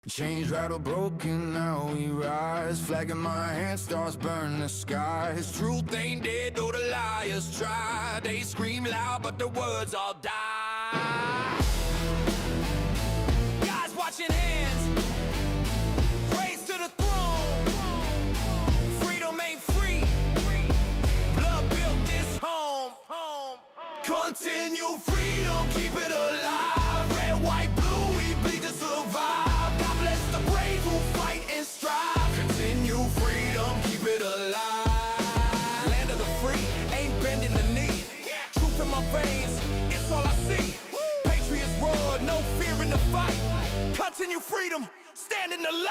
Chains rattle broken, now we rise. Flag in my hand, stars burn the skies. Truth ain't dead, though the liars try. They scream loud, but the words all die. Guys watching hands, raise to the throne. Freedom ain't free, blood built this home. Continue freedom, keep it alive. Red, white, blue, we bleed to survive. Continue freedom, keep it alive. Land of the free, ain't bending the knee. Truth in my veins, it's all I see. Patriots roar, no fear in the fight. Continue freedom, stand in the light.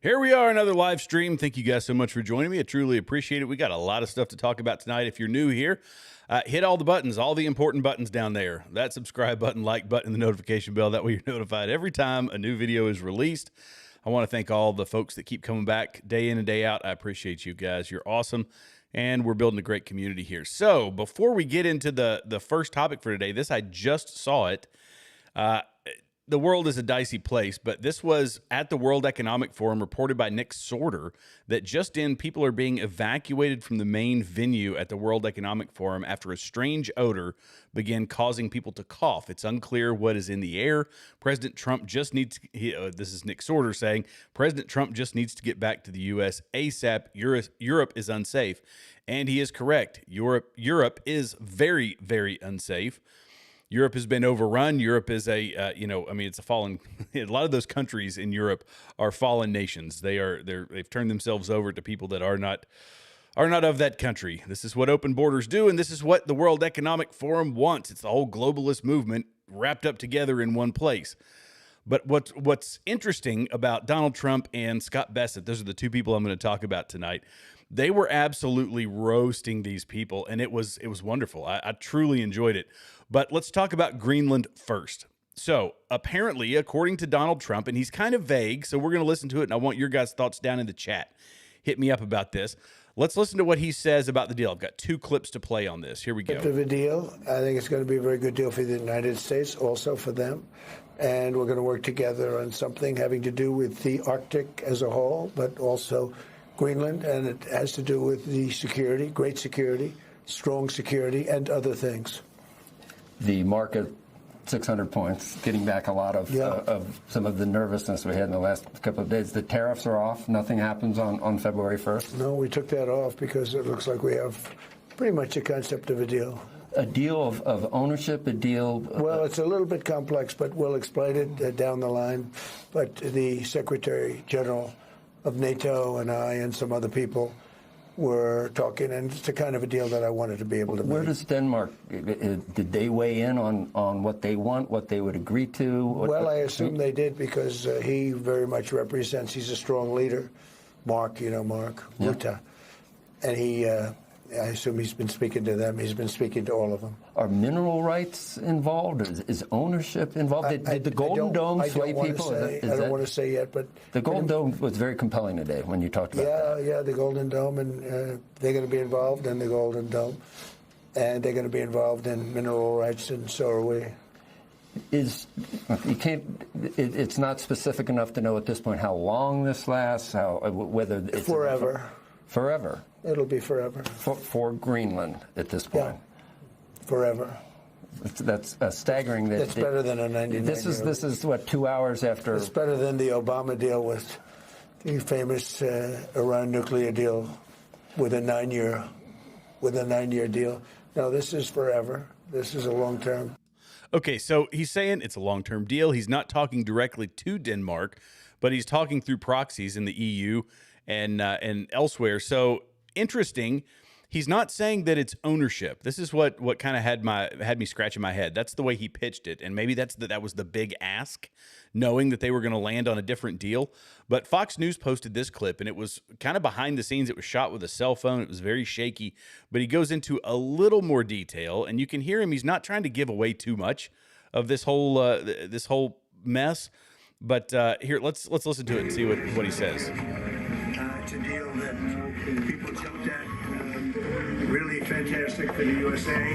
Here we are, another live stream. Thank you guys so much for joining me. I truly appreciate it. We got a lot of stuff to talk about tonight. If you're new here, hit all the buttons, all the important buttons down there. That subscribe button, like button, the notification bell. That way you're notified every time a new video is released. I want to thank all the folks that keep coming back day in and day out. I appreciate you guys. You're awesome. And we're building a great community here. So before we get into the first topic for today, I just saw it. The world is a dicey place, but this was at the World Economic Forum, reported by Nick Sorter, that just in, people are being evacuated from the main venue at the World Economic Forum after a strange odor began causing people to cough. It's unclear what is in the air. President Trump just needs, this is Nick Sorter saying, President Trump just needs to get back to the U.S. ASAP. Europe is unsafe. And he is correct. Europe is very, very unsafe. Europe has been overrun. Europe is it's a fallen. A lot of those countries in Europe are fallen nations. They've turned themselves over to people that are not of that country. This is what open borders do, and this is what the World Economic Forum wants. It's the whole globalist movement wrapped up together in one place. But what's interesting about Donald Trump and Scott Bessent, those are the two people I'm going to talk about tonight. They were absolutely roasting these people, and it was wonderful. I truly enjoyed it. But let's talk about Greenland first. So apparently, according to Donald Trump, and he's kind of vague, so we're going to listen to it, and I want your guys' thoughts down in the chat. Hit me up about this. Let's listen to what he says about the deal. I've got two clips to play on this. Here we go. Of a deal. I think it's going to be a very good deal for the United States, also for them. And we're going to work together on something having to do with the Arctic as a whole, but also Greenland. And it has to do with the security, great security, strong security, and other things. The market, 600 points, getting back a lot of some of the nervousness we had in the last couple of days. The tariffs are off. Nothing happens on February 1st. No, we took that off because it looks like we have pretty much a concept of a deal. A deal of ownership, a deal... Well, it's a little bit complex, but we'll explain it down the line. But the Secretary General of NATO and I and some other people were talking, and it's the kind of a deal that I wanted to be able to make. Where does Denmark, did they weigh in on what they want, what they would agree to? Well, I assume they did because he very much represents, he's a strong leader. Mark, Mark Rutte. And he, I assume he's been speaking to them. He's been speaking to all of them. Are mineral rights involved? Is ownership involved? Did the Golden Dome sway people? I don't want to say yet, but... The Golden Dome was very compelling today when you talked about that. Yeah, the Golden Dome, and they're going to be involved in the Golden Dome. And they're going to be involved in mineral rights, and so are we. It's not specific enough to know at this point how long this lasts, whether it's... Forever. Forever. It'll be forever. For Greenland at this point. Yeah. Forever. That's staggering. It's better than a 99. This is what, 2 hours after. It's better than the Obama deal with the famous Iran nuclear deal with a 9-year deal. No, this is forever. This is a long term. Okay, so he's saying it's a long-term deal. He's not talking directly to Denmark, but he's talking through proxies in the EU and elsewhere. So interesting. he's not saying that it's ownership. This is what kind of had me scratching my head. That's the way he pitched it, and maybe that was the big ask, knowing that they were going to land on a different deal. But Fox News posted this clip, and it was kind of behind the scenes. It was shot with a cell phone. It was very shaky, but he goes into a little more detail, and you can hear him. He's not trying to give away too much of this whole mess. But here, let's listen to it and see what he says. It's a deal that people jumped at. Really fantastic for the USA.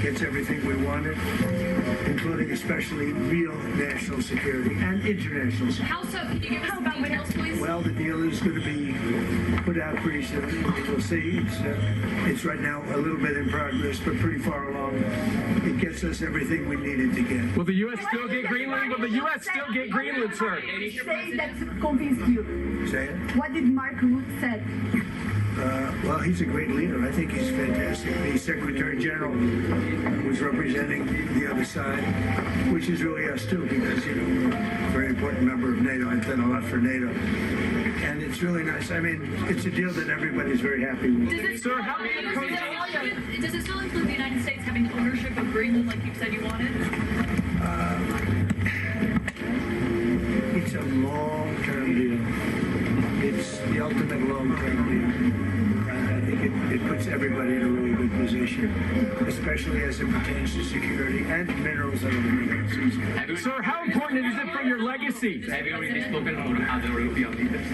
Gets everything we wanted, including especially real national security and international security. How so? Can you give us some details, please? Well, the deal is going to be put out pretty soon. We'll see. It's right now a little bit in progress, but pretty far along. It gets us everything we needed to get. Will the U.S. still get Greenland? Will the U.S. still get Greenland, sir? Say that convinced you. Say it? What did Mark Rutte said? Well, he's a great leader. I think he's fantastic. The Secretary General was representing the other side, which is really us too, because, very important member of NATO. I've done a lot for NATO. And it's really nice. I mean, it's a deal that everybody's very happy with. Sir, how many Does it still include the United States having ownership of Greenland like you said you wanted? It's a long-term deal. It's the ultimate long-term deal. I think it puts everybody in a really good position, especially as it pertains to security and minerals and other minerals. Sir, how important is it for your legacy? Have you already spoken to other European leaders?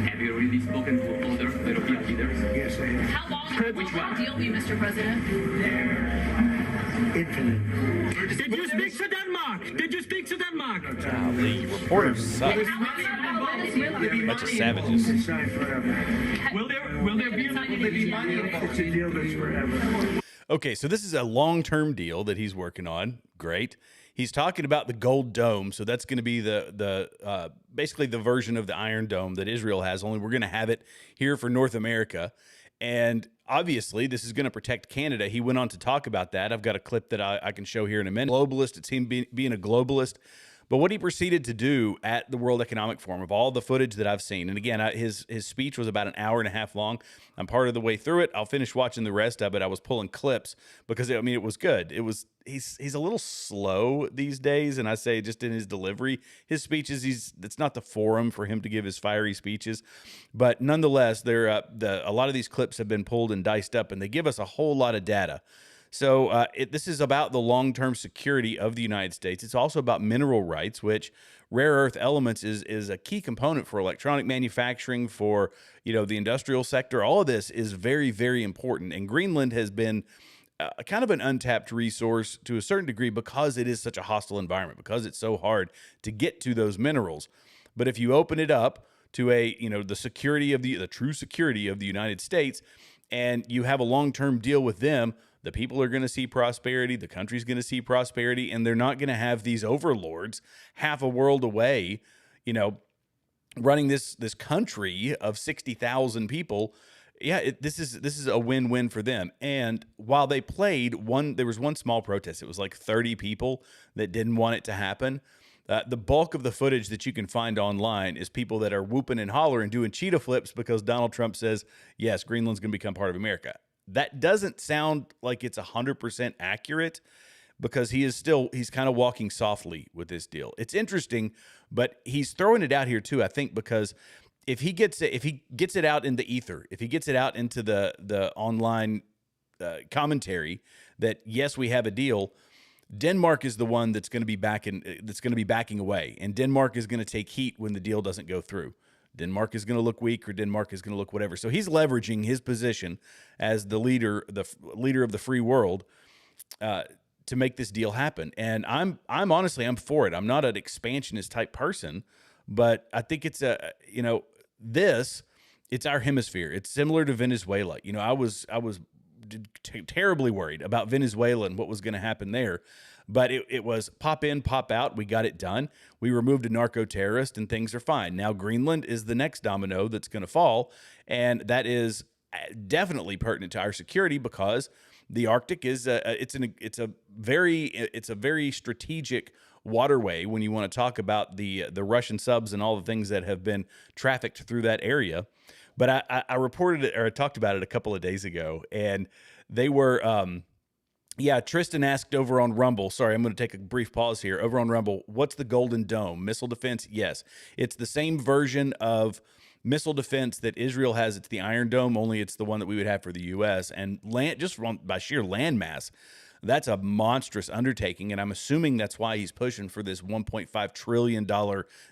Have you already spoken to other European leaders? Yes, I have. How long will the deal be, Mr. President? Infinite. Did you speak to Denmark? Did you speak to Denmark? The reporters suck. Bunch of savages. It's signed forever. Will there be money? It's a deal that's forever. Okay, so this is a long-term deal that he's working on. Great. He's talking about the Gold Dome, so that's going to be the basically the version of the Iron Dome that Israel has, only we're going to have it here for North America. And obviously, this is going to protect Canada. He went on to talk about that. I've got a clip that I can show here in a minute. Globalist, it's him being a globalist. But what he proceeded to do at the World Economic Forum, of all the footage that I've seen, and again, his speech was about an hour and a half long. I'm part of the way through it. I'll finish watching the rest of it. I was pulling clips because, I mean, it was good. He's a little slow these days, and I say just in his delivery. His speeches, it's not the forum for him to give his fiery speeches. But nonetheless, a lot of these clips have been pulled and diced up, and they give us a whole lot of data. So this is about the long-term security of the United States. It's also about mineral rights, which rare earth elements is a key component for electronic manufacturing, for the industrial sector. All of this is very, very important. And Greenland has been kind of an untapped resource to a certain degree because it is such a hostile environment, because it's so hard to get to those minerals. But if you open it up to the security of the true security of the United States, and you have a long-term deal with them, the people are going to see prosperity, the country's going to see prosperity, and they're not going to have these overlords half a world away, running this country of 60,000 people. Yeah, this is a win-win for them. And while they played, there was one small protest. It was like 30 people that didn't want it to happen. The bulk of the footage that you can find online is people that are whooping and hollering, doing cheetah flips because Donald Trump says, yes, Greenland's going to become part of America. That doesn't sound like it's 100% accurate, because he's kind of walking softly with this deal. It's interesting, but he's throwing it out here too, I think, because if he gets it out in the ether, if he gets it out into the online commentary that yes, we have a deal, Denmark is the one that's going to be backing away, and Denmark is going to take heat when the deal doesn't go through. Denmark is going to look weak, or Denmark is going to look whatever. So he's leveraging his position as the leader of the free world to make this deal happen. And I'm honestly, I'm for it. I'm not an expansionist type person, but I think it's it's our hemisphere. It's similar to Venezuela. I was terribly worried about Venezuela and what was going to happen there. But it was pop in, pop out. We got it done. We removed a narco-terrorist, and things are fine. Now Greenland is the next domino that's going to fall, and that is definitely pertinent to our security, because the Arctic is it's a very strategic waterway when you want to talk about the Russian subs and all the things that have been trafficked through that area. But I reported it, or I talked about it a couple of days ago, and they were, yeah, Tristan asked over on Rumble. Sorry, I'm going to take a brief pause here. Over on Rumble, what's the Golden Dome? Missile defense? Yes. It's the same version of missile defense that Israel has. It's the Iron Dome, only it's the one that we would have for the U.S. And just by sheer land mass, that's a monstrous undertaking, and I'm assuming that's why he's pushing for this $1.5 trillion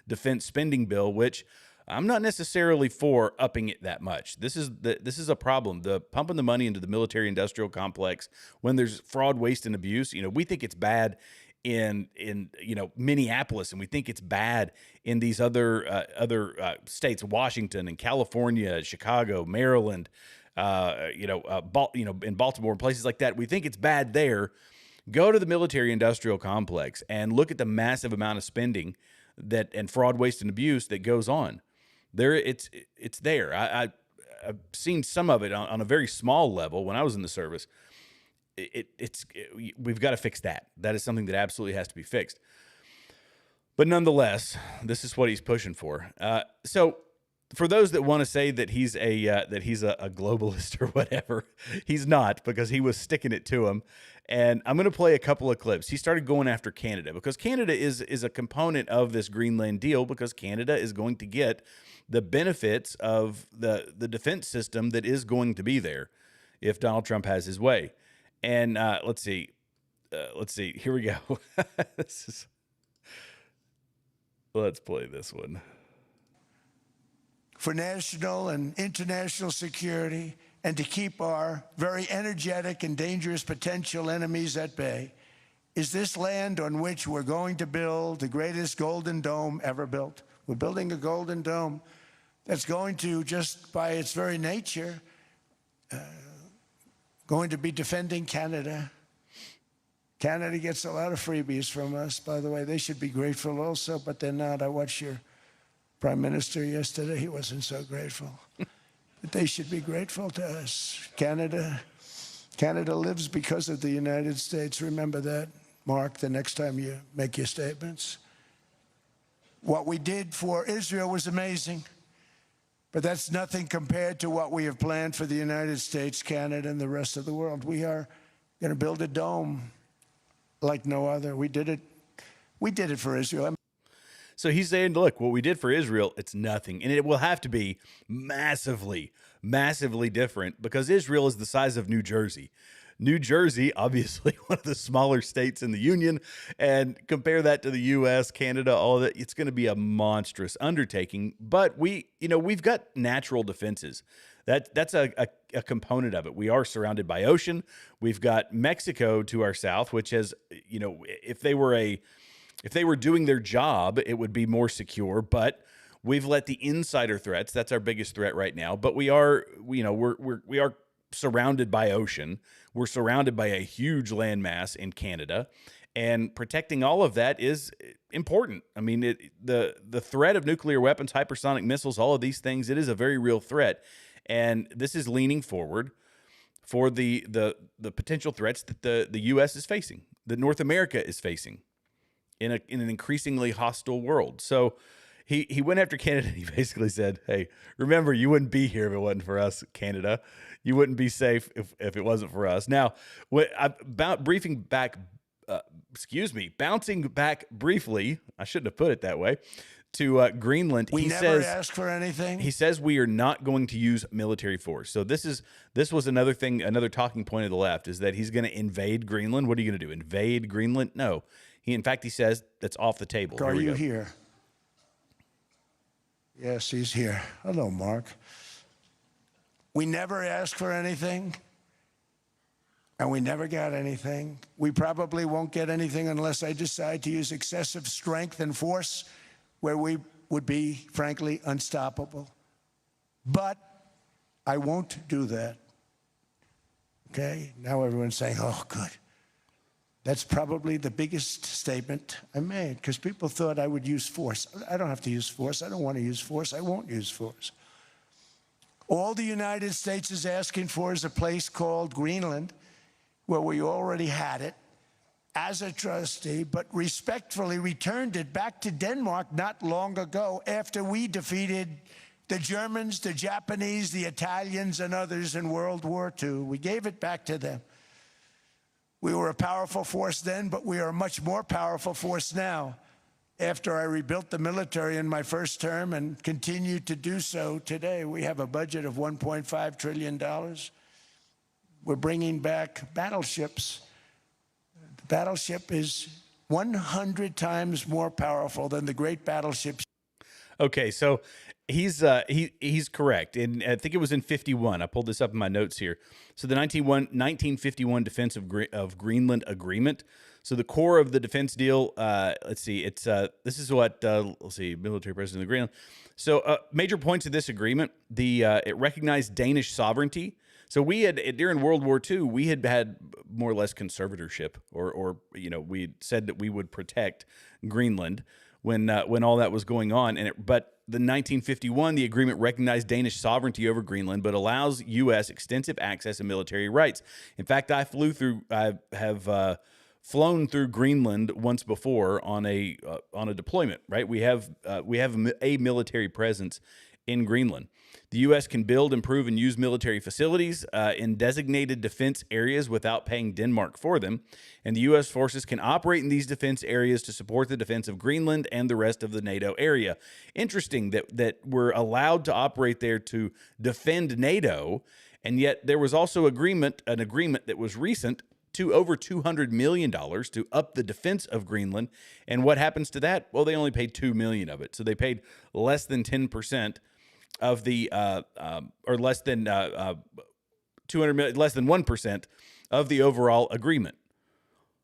defense spending bill, which I'm not necessarily for upping it that much. This is a problem. The pumping the money into the military-industrial complex when there's fraud, waste, and abuse. We think it's bad in Minneapolis, and we think it's bad in these other states, Washington and California, Chicago, Maryland. In Baltimore and places like that, we think it's bad there. Go to the military-industrial complex and look at the massive amount of spending and fraud, waste, and abuse that goes on. There, it's there. I've seen some of it on a very small level when I was in the service. We've got to fix that. That is something that absolutely has to be fixed. But nonetheless, this is what he's pushing for. So, for those that want to say that he's a globalist or whatever, he's not, because he was sticking it to him. And I'm going to play a couple of clips. He started going after Canada because Canada is a component of this Greenland deal, because Canada is going to get the benefits of the defense system that is going to be there if Donald Trump has his way. And let's see. Here we go. Let's play this one. For national and international security, and to keep our very energetic and dangerous potential enemies at bay, is this land on which we're going to build the greatest golden dome ever built. We're building a golden dome that's going to, just by its very nature, going to be defending Canada. Canada gets a lot of freebies from us, by the way. They should be grateful also, but they're not. I watched your Prime Minister yesterday. He wasn't so grateful. But they should be grateful to us. Canada lives because of the United States. Remember that, Mark, the next time you make your statements. What we did for Israel was amazing, but that's nothing compared to what we have planned for the United States, Canada, and the rest of the world. We are going to build a dome like no other. We did it for Israel. So he's saying, look, what we did for Israel, it's nothing. And it will have to be massively, massively different, because Israel is the size of New Jersey. New Jersey, obviously one of the smaller states in the Union, and compare that to the U.S., Canada, all that, it's going to be a monstrous undertaking. But we've got natural defenses. That's a component of it. We are surrounded by ocean. We've got Mexico to our south, which has, if they were doing their job, it would be more secure, but we've let the insider threats, that's our biggest threat right now, but we are surrounded by ocean. We're surrounded by a huge landmass in Canada, and protecting all of that is important. I mean, the threat of nuclear weapons, hypersonic missiles, all of these things, it is a very real threat. And this is leaning forward for the potential threats that the U.S. is facing, that North America is facing in an increasingly hostile world. So he went after Canada, and he basically said, hey, remember, you wouldn't be here if it wasn't for us, Canada. You wouldn't be safe if it wasn't for us. Now, bouncing back briefly, I shouldn't have put it that way, to Greenland. We never asked for anything. He says we are not going to use military force. So this was another thing, another talking point of the left, is that he's going to invade Greenland. What are you going to do? Invade Greenland? No. In fact, he says that's off the table. Are you here? Yes, he's here. Hello, Mark. We never asked for anything, and we never got anything. We probably won't get anything unless I decide to use excessive strength and force, where we would be, frankly, unstoppable. But I won't do that. Okay? Now everyone's saying, oh, good. That's probably the biggest statement I made, because people thought I would use force. I don't have to use force. I don't want to use force. I won't use force. All the United States is asking for is a place called Greenland, where we already had it as a trustee, but respectfully returned it back to Denmark not long ago after we defeated the Germans, the Japanese, the Italians, and others in World War II. We gave it back to them. We were a powerful force then, but we are a much more powerful force now. After I rebuilt the military in my first term and continue to do so today, we have a budget of $1.5 trillion. We're bringing back battleships. The battleship is 100 times more powerful than the great battleships. Okay, so he's correct. And I think it was in 51. I pulled this up in my notes here. So the 1951 Defense of Greenland Agreement. So the core of the defense deal, let's see, it's this is what let's see, military president of Greenland. So major points of this agreement: it recognized Danish sovereignty. So we had, during World War II, we had more or less conservatorship, or we had said that we would protect Greenland when all that was going on. But the 1951, the agreement recognized Danish sovereignty over Greenland, but allows U.S. extensive access and military rights. In fact, I have flown through Greenland once before on a deployment. Right, we have a military presence in Greenland. The U.S. can build, improve, and use military facilities in designated defense areas without paying Denmark for them. And the U.S. forces can operate in these defense areas to support the defense of Greenland and the rest of the NATO area. Interesting that we're allowed to operate there to defend NATO, and yet there was also an agreement that was recent to over $200 million to up the defense of Greenland. And what happens to that? Well, they only paid $2 million of it. So they paid less than 10% of the, or less than 200 million, less than 1% of the overall agreement.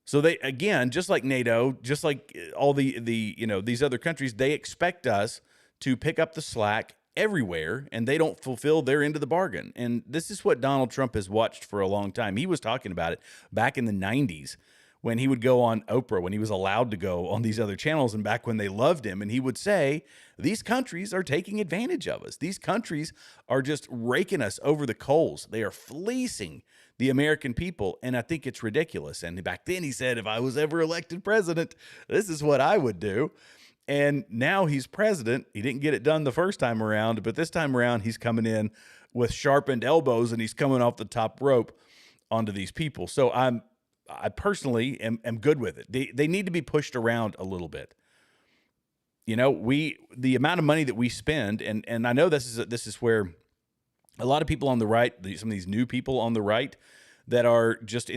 So they, again, just like NATO, just like all these other countries, they expect us to pick up the slack everywhere, and they don't fulfill their end of the bargain. And this is what Donald Trump has watched for a long time. He was talking about it back in the 90s when he would go on Oprah, when he was allowed to go on these other channels, and back when they loved him. And he would say, these countries are taking advantage of us. These countries are just raking us over the coals. They are fleecing the American people, and I think it's ridiculous. And back then he said, if I was ever elected president, this is what I would do. And now he's president. He didn't get it done the first time around, but this time around he's coming in with sharpened elbows, and he's coming off the top rope onto these people. So I personally am good with it. They need to be pushed around a little bit. The amount of money that we spend, and I know this is where a lot of people on the right, some of these new people on the right that are just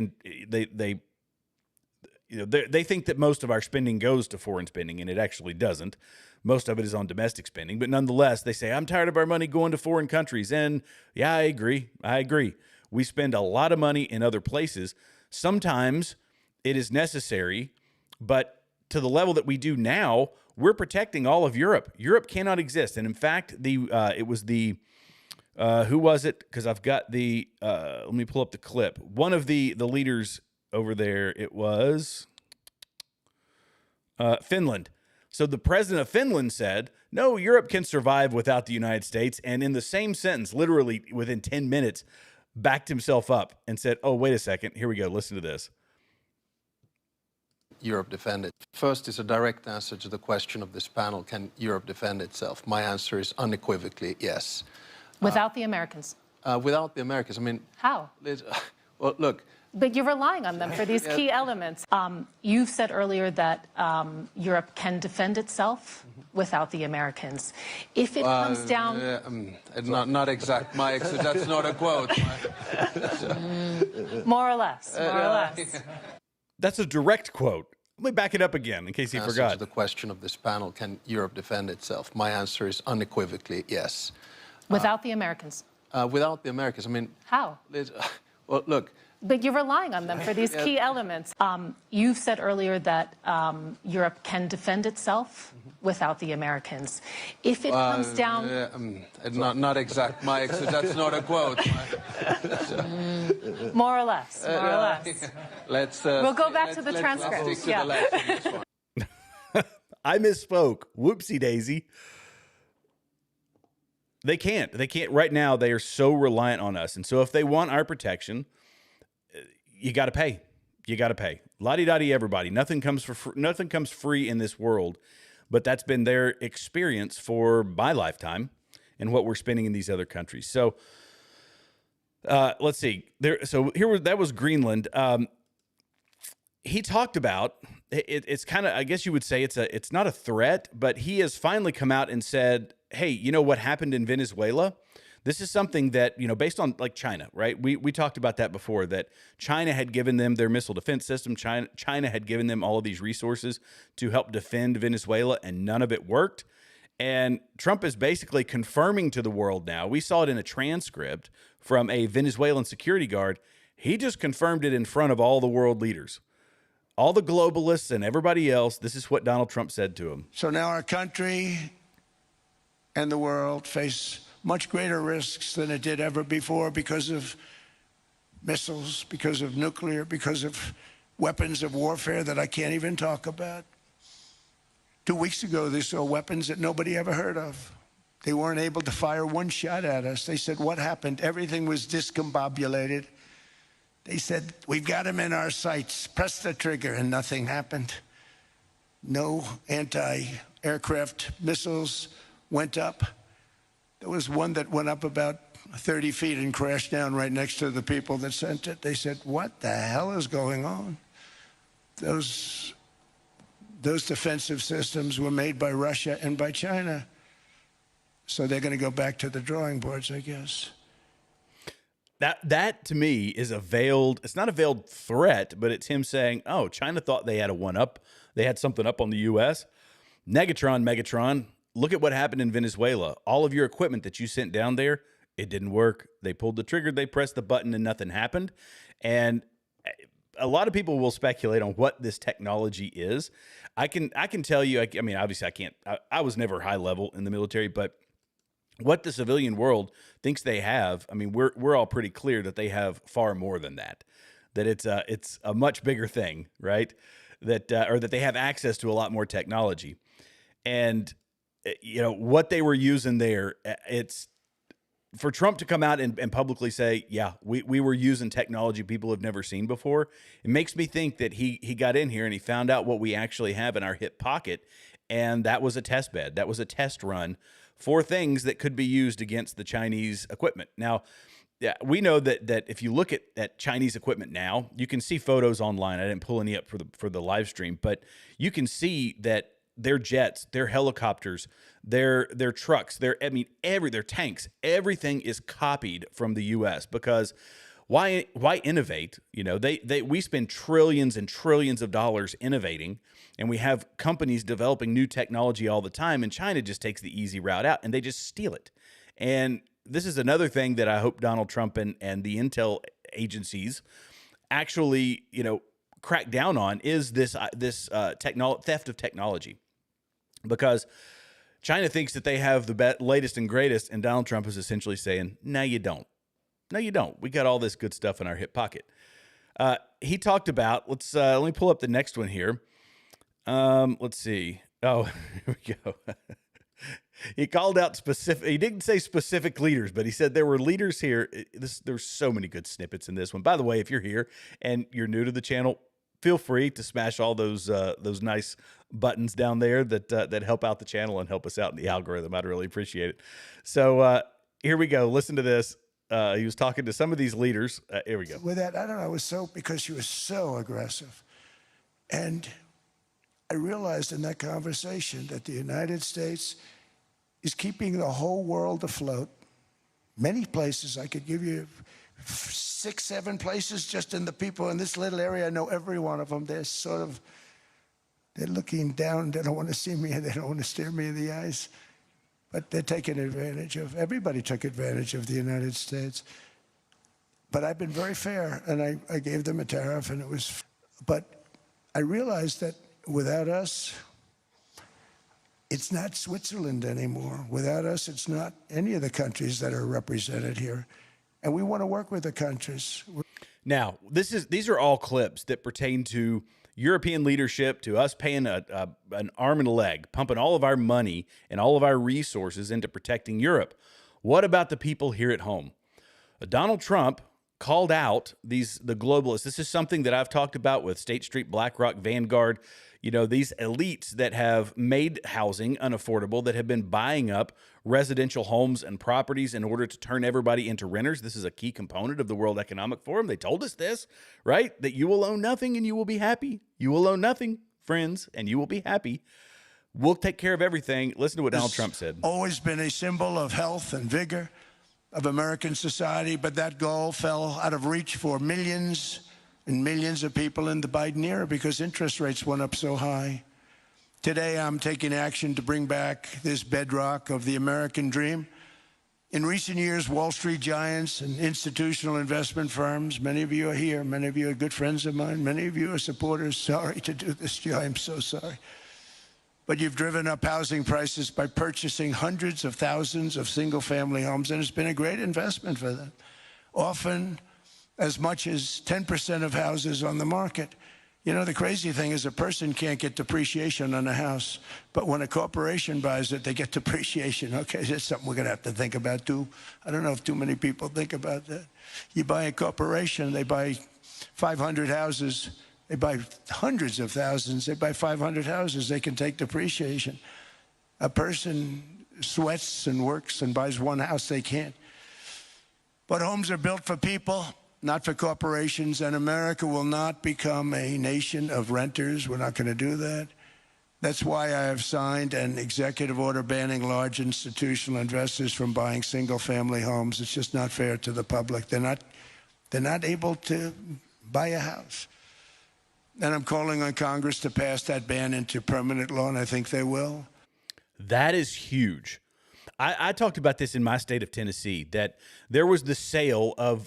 they think that most of our spending goes to foreign spending, and it actually doesn't. Most of it is on domestic spending, but nonetheless, they say, I'm tired of our money going to foreign countries. And yeah, I agree. We spend a lot of money in other places. Sometimes it is necessary, but to the level that we do now, we're protecting all of Europe. Europe cannot exist. And in fact, it was the who was it? Because I've got the let me pull up the clip. One of the leaders over there, it was Finland. So the president of Finland said, no, Europe can survive without the United States. And in the same sentence, literally within 10 minutes, backed himself up and said, oh, wait a second. Here we go. Listen to this. Europe defend it? First is a direct answer to the question of this panel. Can Europe defend itself? My answer is unequivocally yes. Without the Americans? Without the Americans. I mean... How? Well, look... But you're relying on them for these key elements. You've said earlier that Europe can defend itself without the Americans. If it comes down... not exact, Mike, so that's not a quote. More or less, more or less. That's a direct quote. Let me back it up again in case he forgot. To the question of this panel, can Europe defend itself? My answer is unequivocally yes. Without the Americans? Without the Americans. I mean... How? Well, look... But you're relying on them for these key elements. You've said earlier that Europe can defend itself without the Americans. If it comes down... not exact, Mike, so that's not a quote. More or less, more or less. We'll go back to the transcript. I misspoke. Whoopsie daisy. They can't. Right now, they are so reliant on us. And so if they want our protection... You got to pay. La-di-da-di, everybody. Nothing comes free in this world, but that's been their experience for my lifetime. and what we're spending in these other countries. So let's see. That was Greenland. He talked about it's kind of, I guess you would say it's not a threat, but he has finally come out and said, hey, you know what happened in Venezuela? This is something that, based on like China, right? We talked about that before, that China had given them their missile defense system. China had given them all of these resources to help defend Venezuela, and none of it worked. And Trump is basically confirming to the world now. We saw it in a transcript from a Venezuelan security guard. He just confirmed it in front of all the world leaders, all the globalists and everybody else. This is what Donald Trump said to him. So now our country and the world face much greater risks than it did ever before because of missiles, because of nuclear, because of weapons of warfare that I can't even talk about. 2 weeks ago, they saw weapons that nobody ever heard of. They weren't able to fire one shot at us. They said, what happened? Everything was discombobulated. They said, we've got them in our sights. Press the trigger, and nothing happened. No anti-aircraft missiles went up. There was one that went up about 30 feet and crashed down right next to the people that sent it. They said, what the hell is going on? Those defensive systems were made by Russia and by China. So they're going to go back to the drawing boards, I guess. That to me is it's not a veiled threat, but it's him saying, oh, China thought they had a one-up. They had something up on the U.S. Megatron, look at what happened in Venezuela. All of your equipment that you sent down there, it didn't work. They pulled the trigger, they pressed the button, and nothing happened. And a lot of people will speculate on what this technology is. I can tell you, I mean, obviously I can't, I was never high level in the military, but what the civilian world thinks they have, I mean, we're all pretty clear that they have far more than that, that it's a much bigger thing, right? Or that they have access to a lot more technology. And what they were using there, it's for Trump to come out and publicly say, yeah, we were using technology people have never seen before. It makes me think that he got in here and he found out what we actually have in our hip pocket. And that was a test bed. That was a test run for things that could be used against the Chinese equipment. Now, yeah, we know that if you look at Chinese equipment now, you can see photos online. I didn't pull any up for the live stream, but you can see that their jets, their helicopters, their trucks, their tanks, everything is copied from the U.S. because why innovate? We spend trillions and trillions of dollars innovating, and we have companies developing new technology all the time, and China just takes the easy route out and they just steal it. And this is another thing that I hope Donald Trump and the intel agencies actually, crack down on is this theft of technology, because China thinks that they have the latest and greatest, and Donald Trump is essentially saying, no, you don't. No, you don't. We got all this good stuff in our hip pocket. He talked about, let me pull up the next one here. Let's see. Oh, here we go. He called out he didn't say specific leaders, but he said there were leaders here. There's so many good snippets in this one. By the way, if you're here and you're new to the channel, feel free to smash all those nice buttons down there that help out the channel and help us out in the algorithm. I'd really appreciate it. So here we go. Listen to this. He was talking to some of these leaders. Here we go. With that, I don't know, because she was so aggressive. And I realized in that conversation that the United States is keeping the whole world afloat. Many places, I could give you 6, 7 places just in the people in this little area. I know every one of them. They're looking down. They don't want to see me, and they don't want to stare me in the eyes. But they're taking advantage of, everybody took advantage of the United States. But I've been very fair, and I gave them a tariff, and but I realized that without us, it's not Switzerland anymore. Without us, it's not any of the countries that are represented here. And we want to work with the countries. Now, these are all clips that pertain to European leadership, to us paying an arm and a leg, pumping all of our money and all of our resources into protecting Europe. What about the people here at home? Donald Trump called out the globalists. This is something that I've talked about with State Street, BlackRock, Vanguard, these elites that have made housing unaffordable, that have been buying up residential homes and properties in order to turn everybody into renters. This is a key component of the World Economic Forum. They told us this, right? That you will own nothing and you will be happy. You will own nothing, friends, and you will be happy. We'll take care of everything. Listen to what Donald Trump said. Always been a symbol of health and vigor of American society, but that goal fell out of reach for millions and millions of people in the Biden era because interest rates went up so high. Today, I'm taking action to bring back this bedrock of the American dream. In recent years, Wall Street giants and institutional investment firms, many of you are here, many of you are good friends of mine, many of you are supporters. Sorry to do this, Joe, I'm so sorry. But you've driven up housing prices by purchasing hundreds of thousands of single-family homes, and it's been a great investment for them. Often as much as 10% of houses on the market. The crazy thing is a person can't get depreciation on a house, but when a corporation buys it, they get depreciation. Okay, that's something we're going to have to think about, too. I don't know if too many people think about that. You buy a corporation, they buy 500 houses. They buy hundreds of thousands. They buy 500 houses. They can take depreciation. A person sweats and works and buys one house, they can't. But homes are built for people, not for corporations, and America will not become a nation of renters. We're not going to do that. That's why I have signed an executive order banning large institutional investors from buying single-family homes. It's just not fair to the public. They're not able to buy a house. And I'm calling on Congress to pass that ban into permanent law, and I think they will. That is huge. I talked about this in my state of Tennessee, that there was the sale of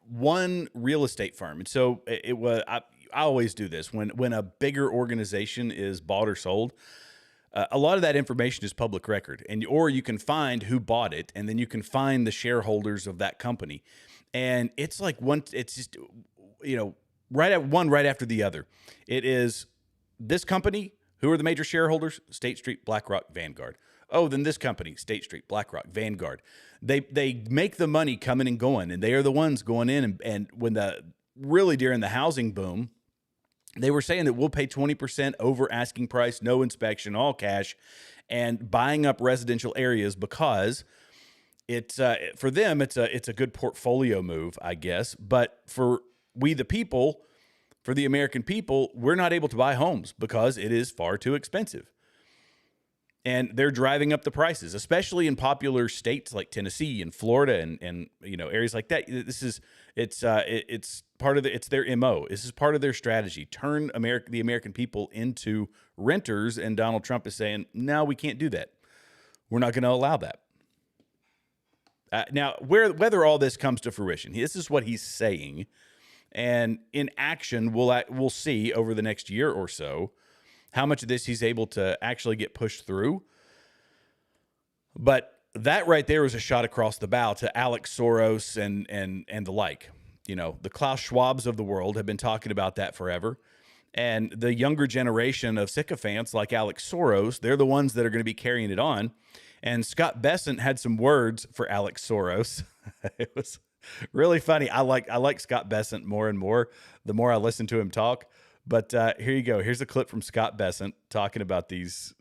one real estate firm. And so it was, I always do this when a bigger organization is bought or sold. A lot of that information is public record, or you can find who bought it, and then you can find the shareholders of that company. And it's like it's just, right after the other. It is this company. Who are the major shareholders? State Street, BlackRock, Vanguard. Oh, then this company, State Street, BlackRock, Vanguard. They make the money coming and going, and they are the ones going in. And when during the housing boom, they were saying that we'll pay 20% over asking price, no inspection, all cash, and buying up residential areas because it's for them it's a good portfolio move, I guess. But for we the people. For the American people, we're not able to buy homes because it is far too expensive. And they're driving up the prices, especially in popular states like Tennessee and Florida and areas like that. It's their MO. This is part of their strategy. Turn the American people into renters, and Donald Trump is saying, no, we can't do that. We're not going to allow that. Now, whether all this comes to fruition, this is what he's saying. And in action, we'll see over the next year or so how much of this he's able to actually get pushed through. But that right there was a shot across the bow to Alex Soros and the like. The Klaus Schwabs of the world have been talking about that forever. And the younger generation of sycophants like Alex Soros, they're the ones that are going to be carrying it on. And Scott Bessent had some words for Alex Soros. It was really funny. I like Scott Bessent more and more the more I listen to him talk. But here you go. Here's a clip from Scott Bessent talking about these.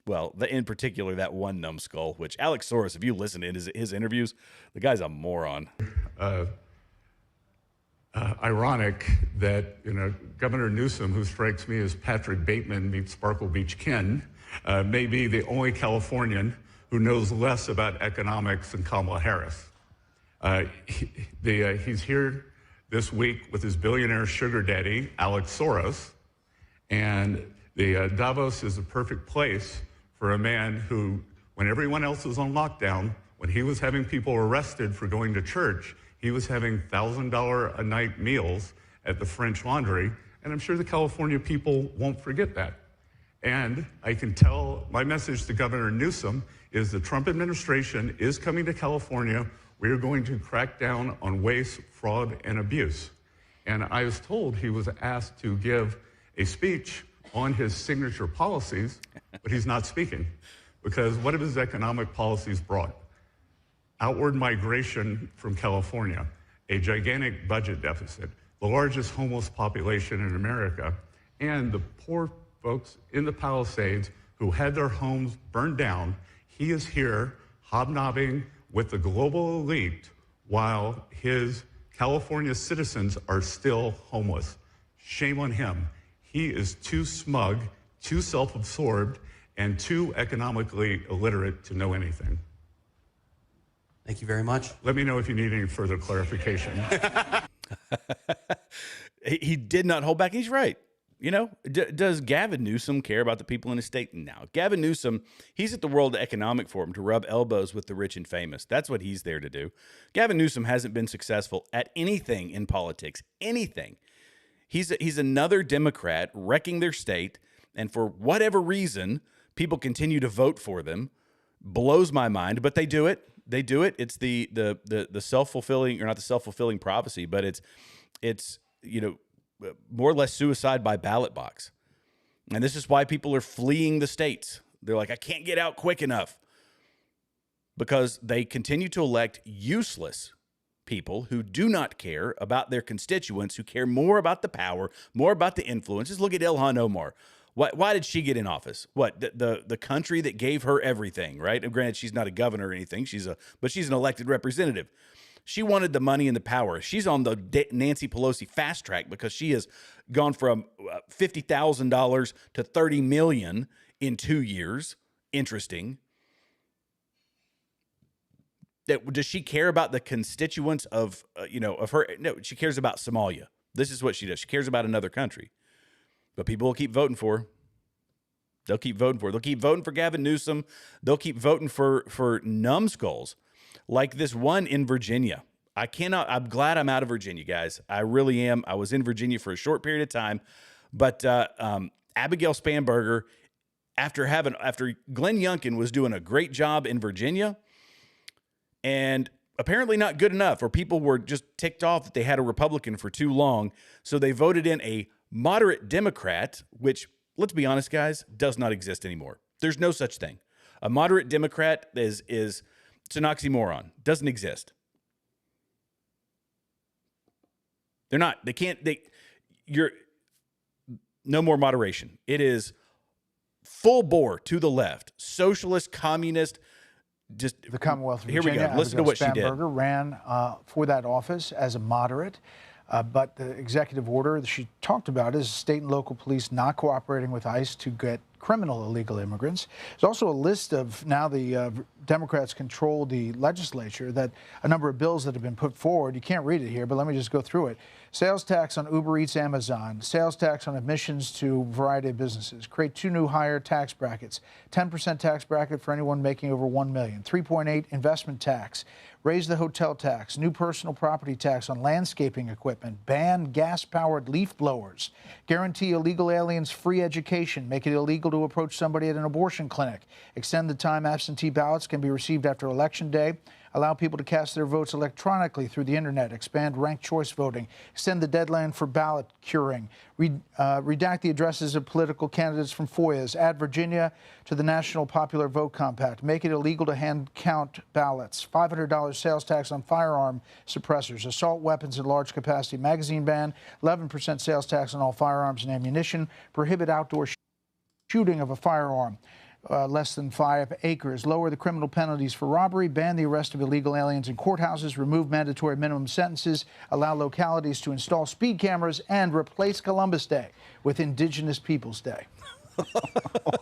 Well, in particular, that one numbskull, which Alex Soros, if you listen to his interviews, the guy's a moron. Ironic that Governor Newsom, who strikes me as Patrick Bateman meets Sparkle Beach Ken, may be the only Californian who knows less about economics than Kamala Harris. He's here this week with his billionaire sugar daddy, Alex Soros, and Davos is a perfect place for a man who, when everyone else was on lockdown, when he was having people arrested for going to church, he was having $1,000 a night meals at the French Laundry, and I'm sure the California people won't forget that. And I can tell my message to Governor Newsom is the Trump administration is coming to California. We are going to crack down on waste, fraud, and abuse. And I was told he was asked to give a speech on his signature policies, but he's not speaking because what have his economic policies brought? outward migration from California, a gigantic budget deficit, the largest homeless population in America, and the poor folks in the Palisades who had their homes burned down. He is here hobnobbing with the global elite while his California citizens are still homeless. Shame on him. He is too smug, too self-absorbed, and too economically illiterate to know anything. Thank you very much. Let me know if you need any further clarification. He did not hold back. He's right. You know, does Gavin Newsom care about the people in his state? No. Gavin Newsom, he's at the World Economic Forum to rub elbows with the rich and famous. That's what he's there to do. Gavin Newsom hasn't been successful at anything in politics, anything. He's another Democrat wrecking their state, and for whatever reason, people continue to vote for them. Blows my mind, but they do it. They do it. It's the self-fulfilling, or not the self-fulfilling prophecy, but it's you know, more or less suicide by ballot box. And this is why people are fleeing the states. They're like, I can't get out quick enough, because they continue to elect useless people who do not care about their constituents, who care more about the power, more about the influence. Just look at Ilhan Omar. Why did she get in office? What, the country that gave her everything, right? And granted, she's not a governor or anything. But she's an elected representative. She wanted the money and the power. She's on the Nancy Pelosi fast track because she has gone from $50,000 to $30 million in 2 years. Interesting. Does she care about the constituents of her? No, she cares about Somalia. This is what she does. She cares about another country. But people will keep voting for her. They'll keep voting for her. They'll keep voting for Gavin Newsom. They'll keep voting for numbskulls like this one in Virginia. I'm glad I'm out of Virginia, guys. I really am. I was in Virginia for a short period of time. But Abigail Spanberger, after Glenn Youngkin was doing a great job in Virginia, and apparently not good enough, or people were just ticked off that they had a Republican for too long, so they voted in a moderate Democrat, which, let's be honest, guys, does not exist anymore. There's no such thing. A moderate Democrat is it's an oxymoron. Doesn't exist. They're not. They can't. You're no more moderation. It is full bore to the left, socialist, communist. Just the Commonwealth of Virginia. Here we go. Listen to what she did. Spanberger ran for that office as a moderate. But the executive order that she talked about is state and local police not cooperating with ICE to get criminal illegal immigrants. There's also a list of, now the Democrats control the legislature, that a number of bills that have been put forward. You can't read it here, but let me just go through it. Sales tax on Uber Eats, Amazon. Sales tax on admissions to a variety of businesses. Create 2 new higher tax brackets. 10% tax bracket for anyone making over $1 million. 3.8 investment tax. Raise the hotel tax. New personal property tax on landscaping equipment. Ban gas-powered leaf blowers. Guarantee illegal aliens free education. Make it illegal to approach somebody at an abortion clinic. Extend the time absentee ballots can be received after Election Day. Allow people to cast their votes electronically through the internet. Expand ranked choice voting. Extend the deadline for ballot curing. Redact the addresses of political candidates from FOIAs. Add Virginia to the National Popular Vote Compact. Make it illegal to hand count ballots. $500 sales tax on firearm suppressors. Assault weapons and large capacity magazine ban. 11% sales tax on all firearms and ammunition. Prohibit outdoor shooting of a firearm less than 5 acres. Lower the criminal penalties for robbery. Ban the arrest of illegal aliens in courthouses. Remove mandatory minimum sentences. Allow localities to install speed cameras. And replace Columbus Day with Indigenous Peoples Day.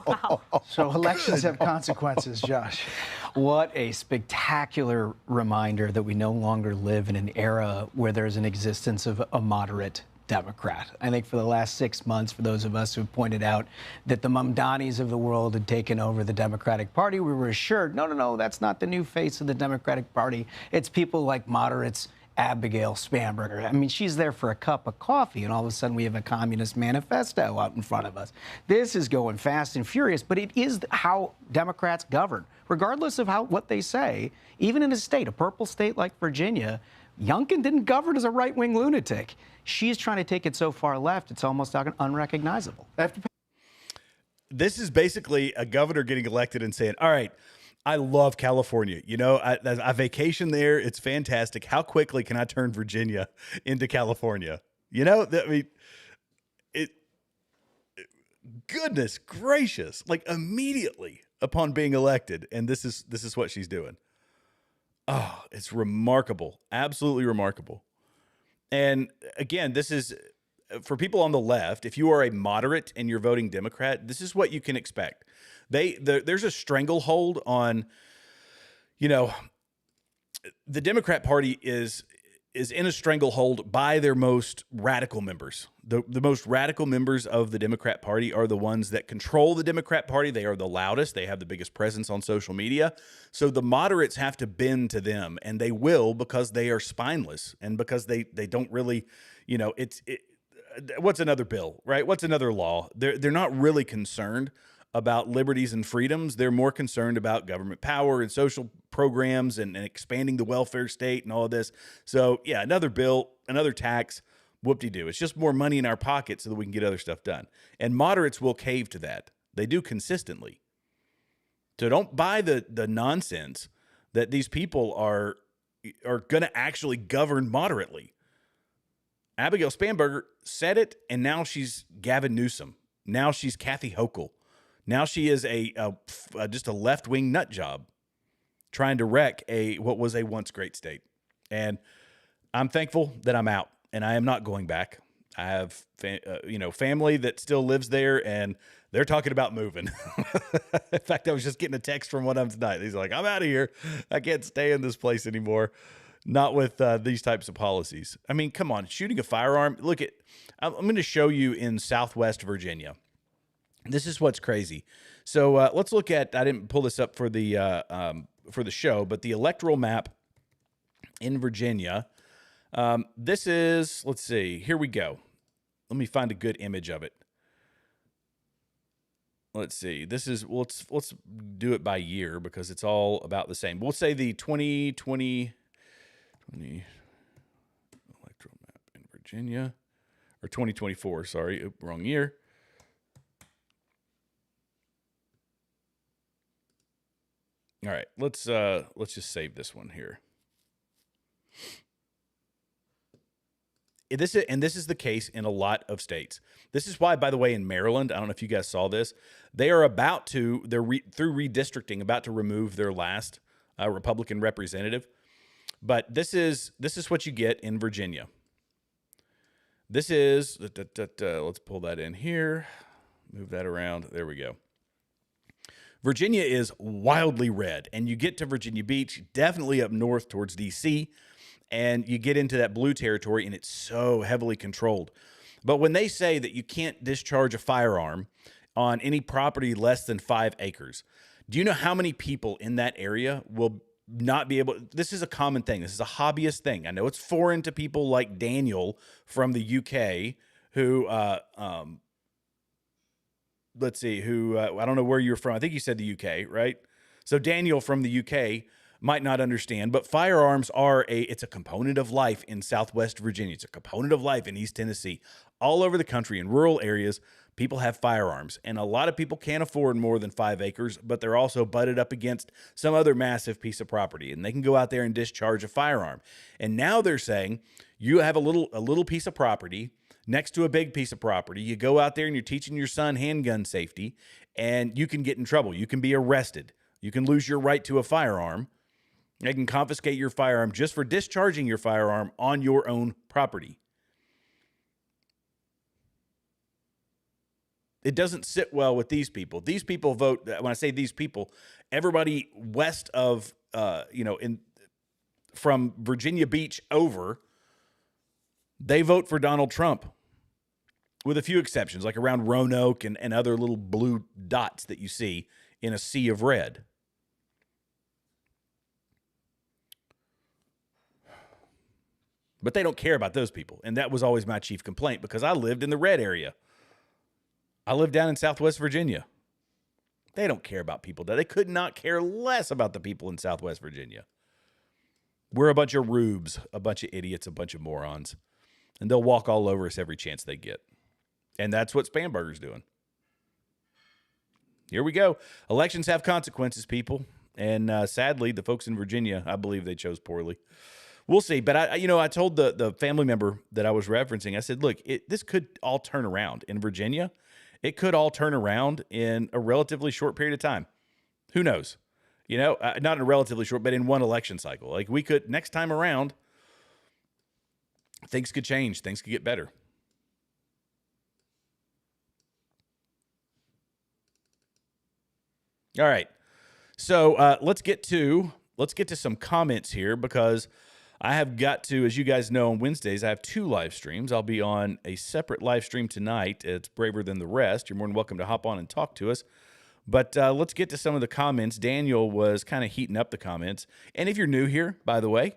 Wow. So elections have consequences, Josh. What a spectacular reminder that we no longer live in an era where there's an existence of a moderate Democrat. I think for the last 6 months, for those of us who pointed out that the Mamdanis of the world had taken over the Democratic Party, we were assured, no, that's not the new face of the Democratic Party. It's people like moderates, Abigail Spanberger. I mean, she's there for a cup of coffee, and all of a sudden we have a communist manifesto out in front of us. This is going fast and furious, but it is how Democrats govern. Regardless of what they say, even in a state, a purple state like Virginia, Youngkin didn't govern as a right-wing lunatic. She's trying to take it so far left, it's almost unrecognizable. This is basically a governor getting elected and saying, all right, I love California. You know, I vacation there. It's fantastic. How quickly can I turn Virginia into California? You know, I mean, goodness gracious, like immediately upon being elected. And this is what she's doing. Oh, it's remarkable. Absolutely remarkable. And again, this is for people on the left. If you are a moderate and you're voting Democrat, this is what you can expect. There's a stranglehold on, you know, the Democrat Party is in a stranglehold by their most radical members. The most radical members of the Democrat Party are the ones that control the Democrat Party. They are the loudest. They have the biggest presence on social media. So the moderates have to bend to them, and they will, because they are spineless and because they don't really, you know, what's another bill, right? What's another law? They're not really concerned about liberties and freedoms. They're more concerned about government power and social programs and expanding the welfare state and all of this. So yeah, another bill, another tax, whoop-de-doo. It's just more money in our pocket so that we can get other stuff done. And moderates will cave to that. They do consistently. So don't buy the nonsense that these people are going to actually govern moderately. Abigail Spanberger said it, and now she's Gavin Newsom. Now she's Kathy Hochul. Now she is just a left-wing nut job trying to wreck what was a once great state. And I'm thankful that I'm out, and I am not going back. I have family that still lives there, and they're talking about moving. In fact, I was just getting a text from one of them tonight. He's like, I'm out of here. I can't stay in this place anymore. Not with these types of policies. I mean, come on, shooting a firearm. Look I'm going to show you in Southwest Virginia. This is what's crazy. So let's look at, I didn't pull this up for the show, but the electoral map in Virginia. This is, let's see, here we go. Let me find a good image of it. Let's see. This is, let's do it by year because it's all about the same. We'll say the 2020 electoral map in Virginia, or 2024, sorry, wrong year. All right, let's just save this one here. This is the case in a lot of states. This is why, by the way, in Maryland, I don't know if you guys saw this, they are about to, through redistricting, about to remove their last Republican representative. But this is what you get in Virginia. This is, let's pull that in here, move that around. There we go. Virginia is wildly red, and you get to Virginia Beach, definitely up north towards D.C., and you get into that blue territory, and it's so heavily controlled. But when they say that you can't discharge a firearm on any property less than 5 acres, do you know how many people in that area will not be able? This is a common thing. This is a hobbyist thing. I know it's foreign to people like Daniel from the UK, who, let's see, I don't know where you're from. I think you said the UK, right? So Daniel from the UK might not understand, but firearms it's a component of life in Southwest Virginia. It's a component of life in East Tennessee. All over the country, in rural areas, people have firearms, and a lot of people can't afford more than 5 acres, but they're also butted up against some other massive piece of property, and they can go out there and discharge a firearm. And now they're saying you have a little piece of property next to a big piece of property. You go out there and you're teaching your son handgun safety, and you can get in trouble. You can be arrested. You can lose your right to a firearm. They can confiscate your firearm just for discharging your firearm on your own property. It doesn't sit well with these people. These people vote, when I say these people, everybody west of, from Virginia Beach over, they vote for Donald Trump, with a few exceptions, like around Roanoke and other little blue dots that you see in a sea of red. But they don't care about those people. And that was always my chief complaint, because I lived in the red area. I lived down in Southwest Virginia. They don't care about people. They could not care less about the people in Southwest Virginia. We're a bunch of rubes, a bunch of idiots, a bunch of morons. And they'll walk all over us every chance they get. And that's what Spanberger's doing. Here we go. Elections have consequences, people. And sadly, the folks in Virginia, I believe they chose poorly. We'll see. But I told the family member that I was referencing, I said, look, this could all turn around in Virginia. It could all turn around in a relatively short period of time. Who knows? Not in a relatively short, but in one election cycle. Like we could, next time around, things could change. Things could get better. All right. So let's get to some comments here, because I have got to, as you guys know, on Wednesdays, I have 2 live streams. I'll be on a separate live stream tonight. It's Braver Than the Rest. You're more than welcome to hop on and talk to us. But let's get to some of the comments. Daniel was kind of heating up the comments. And if you're new here, by the way,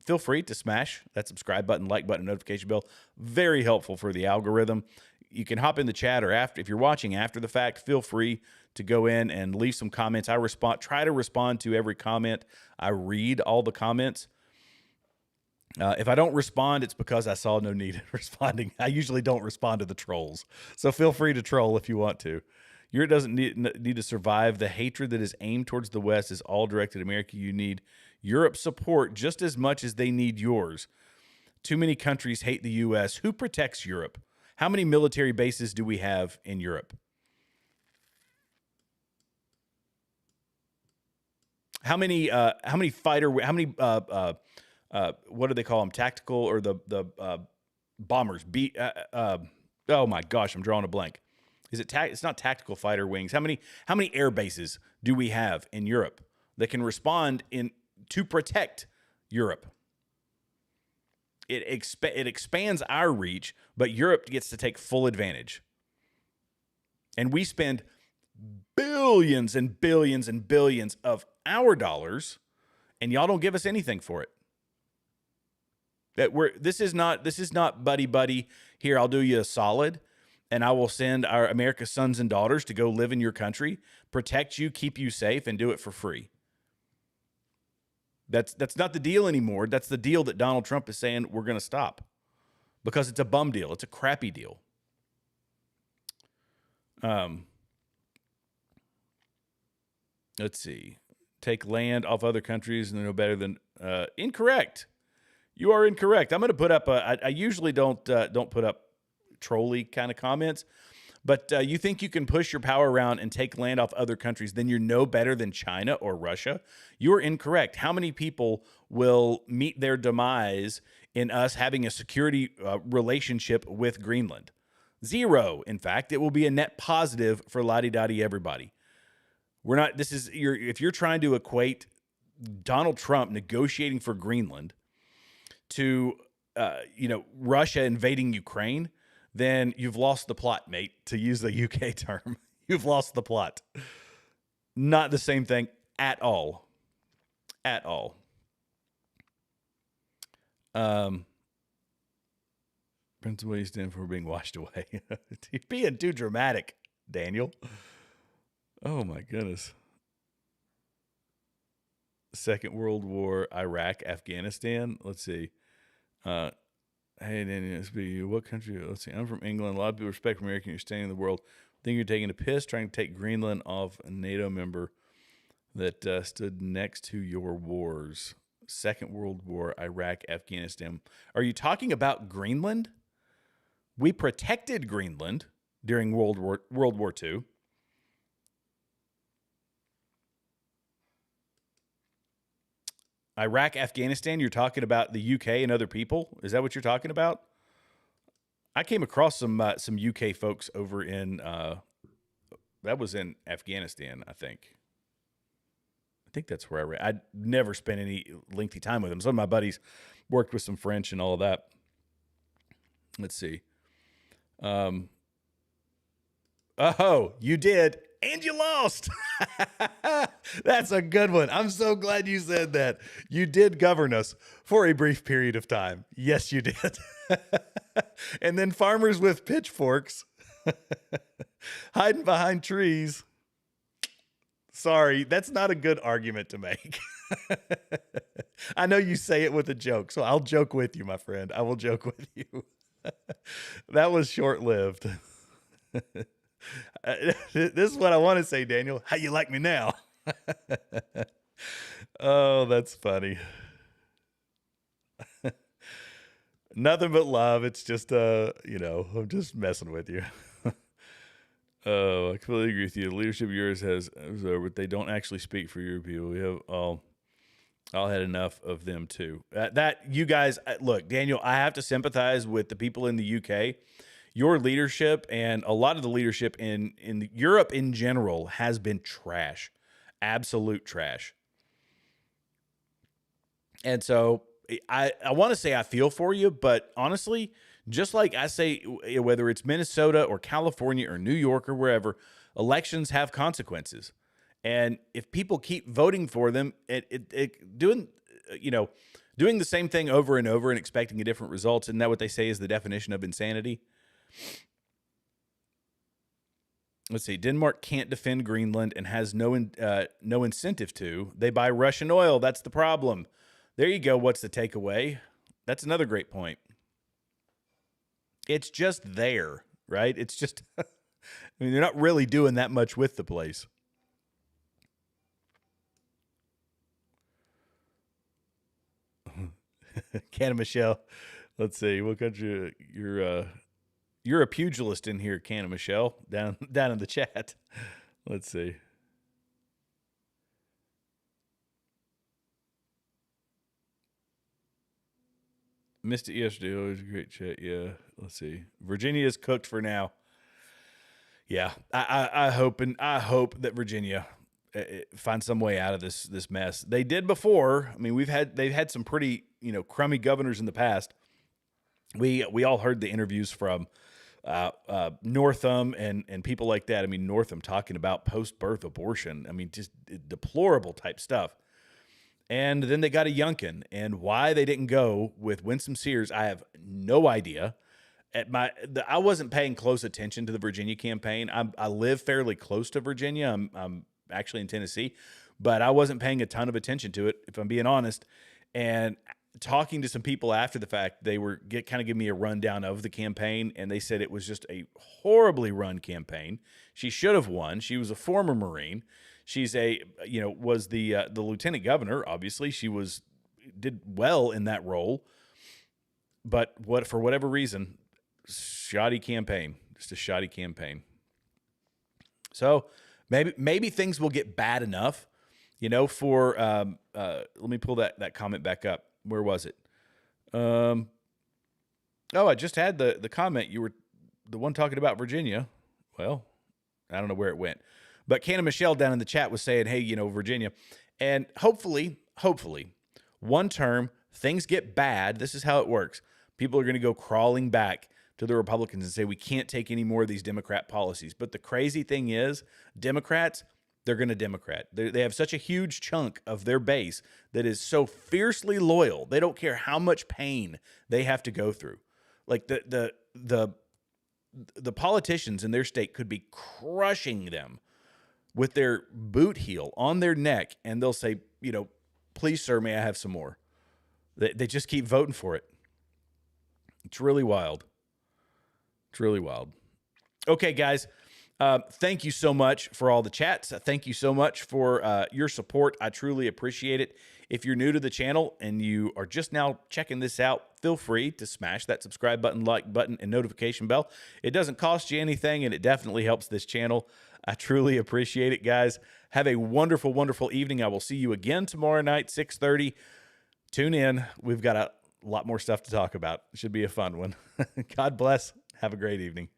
feel free to smash that subscribe button, like button, notification bell. Very helpful for the algorithm. You can hop in the chat, or if you're watching after the fact, feel free to go in and leave some comments. I try to respond to every comment. I read all the comments. If I don't respond, it's because I saw no need in responding. I usually don't respond to the trolls. So feel free to troll if you want to. Europe doesn't need to survive. The hatred that is aimed towards the West is all directed at America. You need Europe's support just as much as they need yours. Too many countries hate the U.S. Who protects Europe? How many military bases do we have in Europe? How many what do they call them? Tactical, or the bombers? Oh my gosh, I'm drawing a blank. Is it it's not tactical fighter wings. How many air bases do we have in Europe that can respond to protect Europe? It expands our reach, but Europe gets to take full advantage. And we spend billions and billions and billions of our dollars, and y'all don't give us anything for it. This is not buddy. Here, I'll do you a solid, and I will send our America's sons and daughters to go live in your country, protect you, keep you safe, and do it for free. That's not the deal anymore. That's the deal that Donald Trump is saying we're going to stop, because it's a bum deal. It's a crappy deal. Let's see. Take land off other countries and they're no better than incorrect. You are incorrect. I'm going to put up I usually don't put up trolly kind of comments, but you think you can push your power around and take land off other countries, then you're no better than China or Russia? You are incorrect. How many people will meet their demise in us having a security relationship with Greenland? 0. In fact, it will be a net positive for la-di-da-di everybody. We're not. If you're trying to equate Donald Trump negotiating for Greenland to Russia invading Ukraine, then you've lost the plot, mate, to use the UK term. You've lost the plot. Not the same thing at all. At all. Prince William stand for being washed away. You're being too dramatic, Daniel. Oh my goodness. Second World War, Iraq, Afghanistan. Let's see. Hey, Daniel, what country? Let's see. I'm from England. A lot of people respect American. You're staying in the world. Think you're taking a piss trying to take Greenland off a NATO member that stood next to your wars. Second World War, Iraq, Afghanistan. Are you talking about Greenland? We protected Greenland during World War II. Iraq, Afghanistan, you're talking about the UK and other people? Is that what you're talking about? I came across some UK folks over in, that was in Afghanistan, I think. I think that's where I read. I'd never spent any lengthy time with them. Some of my buddies worked with some French and all of that. Let's see. Oh, you did. And you lost. That's a good one. I'm so glad you said that. You did govern us for a brief period of time. Yes, you did. And then farmers with pitchforks hiding behind trees. Sorry, that's not a good argument to make. I know you say it with a joke, so I'll joke with you, my friend. I will joke with you. That was short-lived. This is what I want to say, Daniel. How you like me now? Oh, that's funny. Nothing but love. It's just, I'm just messing with you. Oh, I completely agree with you. The leadership of yours has, but they don't actually speak for your people. We have all had enough of them too. That you guys, look, Daniel, I have to sympathize with the people in the UK. Your leadership and a lot of the leadership in Europe in general has been trash, absolute trash. And so I want to say I feel for you, but honestly, just like I say, whether it's Minnesota or California or New York or wherever, elections have consequences. And if people keep voting for them, doing the same thing over and over and expecting a different result, isn't that what they say is the definition of insanity? Let's see. Denmark can't defend Greenland and has no incentive to. They buy Russian oil. That's the problem. There you go. What's the takeaway? That's another great point. It's just there, right? It's just, I mean, they're not really doing that much with the place. Canna Michelle. Let's see. What country you're a pugilist in here, Canna Michelle, down in the chat. Let's see. Missed it yesterday. Always a great chat. Yeah. Let's see. Virginia is cooked for now. Yeah. I hope that Virginia finds some way out of this mess. They did before. I mean, they've had some pretty, crummy governors in the past. We all heard the interviews from Northam and people like that. I mean, Northam talking about post-birth abortion. I mean, just deplorable type stuff. And then they got a Youngkin, and why they didn't go with Winsome Sears, I have no idea. I wasn't paying close attention to the Virginia campaign. I live fairly close to Virginia. I'm actually in Tennessee, but I wasn't paying a ton of attention to it, if I'm being honest. And talking to some people after the fact, they were kind of giving me a rundown of the campaign, and they said it was just a horribly run campaign. She should have won. She was a former Marine. She's was the lieutenant governor. Obviously, she did well in that role, but for whatever reason, shoddy campaign, just a shoddy campaign. So maybe things will get bad enough, for let me pull that comment back up. Where was it? I just had the comment. You were the one talking about Virginia. Well, I don't know where it went. But Canna Michelle down in the chat was saying, hey, Virginia. And hopefully, one term, things get bad. This is how it works. People are going to go crawling back to the Republicans and say, we can't take any more of these Democrat policies. But the crazy thing is, Democrats, they're going to Democrat. They have such a huge chunk of their base that is so fiercely loyal. They don't care how much pain they have to go through. Like the politicians in their state could be crushing them with their boot heel on their neck, and they'll say, please, sir, may I have some more? They just keep voting for it. It's really wild. It's really wild. Okay, guys, thank you so much for all the chats. Thank you so much for your support. I truly appreciate it. If you're new to the channel and you are just now checking this out, feel free to smash that subscribe button, like button, and notification bell. It doesn't cost you anything, and it definitely helps this channel. I truly appreciate it, guys. Have a wonderful, wonderful evening. I will see you again tomorrow night, 6:30. Tune in. We've got a lot more stuff to talk about. It should be a fun one. God bless. Have a great evening.